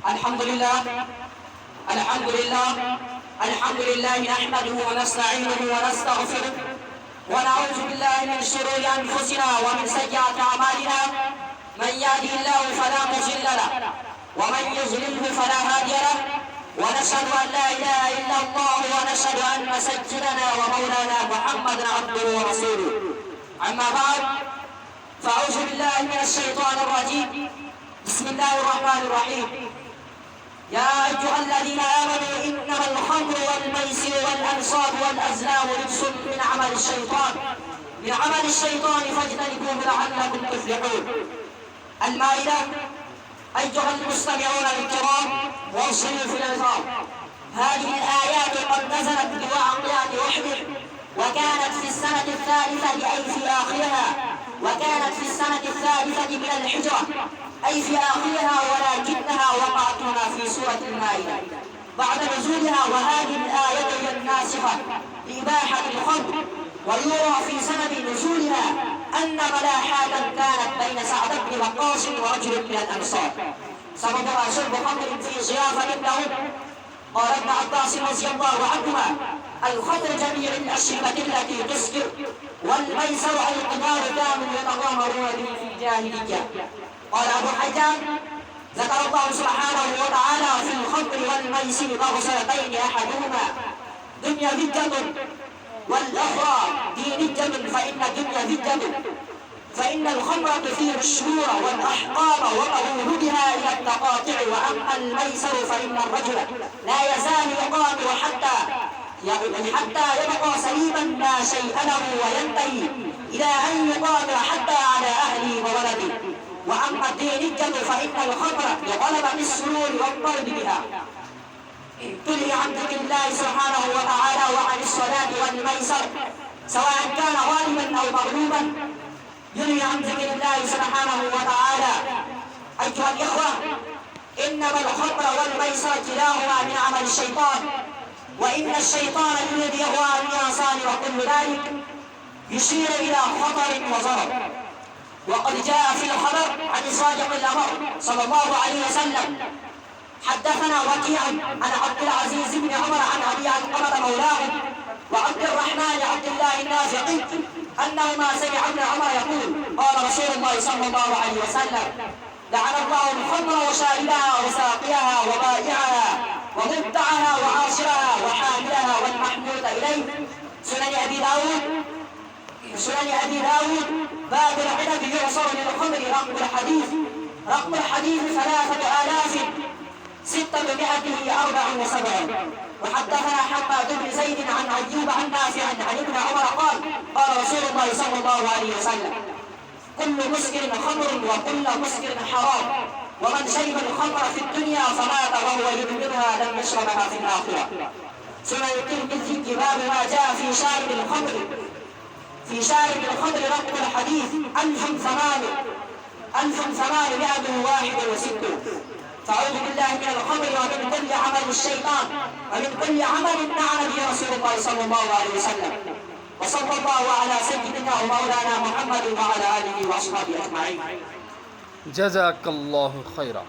الحمد لله نحمده ونستعينه ونستغفره ونعوذ بالله من شرور أنفسنا ومن سيئات أعمالنا. من يهده الله فلا مضل له ومن يضلله فلا هادي له، ونشهد أن لا إله إلا الله ونشهد أن سيدنا ومولانا محمدا عبده ورسوله. أما بعد، فأعوذ بالله من الشيطان الرجيم. بسم الله الرحمن الرحيم. يا أيها الذين آمنوا إنما الخمر والميسر والأنصاب والأزلام رجس من عمل الشيطان فاجتنبوه لعلكم تفلحون. المائدة. أيها المستمعون الكرام واصلوا في النظام، هذه الآيات قد نزلت بواقعة أحد، وكانت في السنة الثالثة من الحجرة، أي في آخرها، ولكنها وقعت هنا في سورة المائدة بعد نزولها، وهذه الآية هي الناسخة لإباحة الخمر. ويرى في سبب نزولها أن ملاحة كانت بين سعد بن وقاص ورجل من الأنصار سببها شرب خمر في ضيافة لهم. قال ابن عباس رضي الله عنهما: الخمر جميع الأشربة التي تسكر، والميسر القمار كانوا يتغامرون به في الجاهلية. قال أبو حيان: ذكر الله سبحانه وتعالى في الخمر والميسر مغزلتين، أحدهما دنيا ضدة والأخرى دينية، فإن الخمر تثير الشرور والأحقام ومولودها إلى التقاطع، وأما الميسر فإن الرجل لا يزال يقامر حتى يبقى سليما لا شيء له، وينتهي إلى أن يقامر حتى على أهله وولده. وأما الدينية فإن الخمر لغلبة السرور والطرد بها تلهي عن ذكر الله سبحانه وتعالى وعن الصلاة والميسر، سواء كان غالبا أو مغلوبا، يلهي عن ذكر الله سبحانه وتعالى. أيها الإخوة، إنما الخمر والميسر كلاهما من عمل الشيطان، وإن الشيطان يريد إغواء الإنسان، وكل ذلك يشير إلى خطر وضرر. وقد جاء في الخبر عن صادق الأمر صلى الله عليه وسلم: حدثنا وكيع عن عبد العزيز بن عمر عن أبي علقمة مولاه وعبد الرحمن عبد الله النافعي أنهما سمع ابن عمر يقول: قال رسول الله صلى الله عليه وسلم: لعن الله الخمر وشاربها وساقيها وبائعها ومبتعها وعاشرها وحاملها والمحمود إليه. سنن أبي داود باب العنب يعصر للخمر. رقم الحديث 3674. وحدثنا حماد بن زيد عن أيوب عن نافع عن ابن عمر قال: قال رسول الله صلى الله عليه وسلم: كل مسكر خمر وكل مسكر حرام، ومن شرب الخمر في الدنيا فمات وهو يدمنها لم يشربها في الآخرة. سنن الترمذي باب ما جاء في شارب الخمر. رقم الحديث 1861. فأعوذ بالله من الخمر ومن كل عمل الشيطان ومن كل عمل نعى به رسول الله صلى الله عليه وسلم. وصلى الله على سيدنا ومولانا محمد وعلى آله وأصحابه أجمعين. جزاك الله خيرا.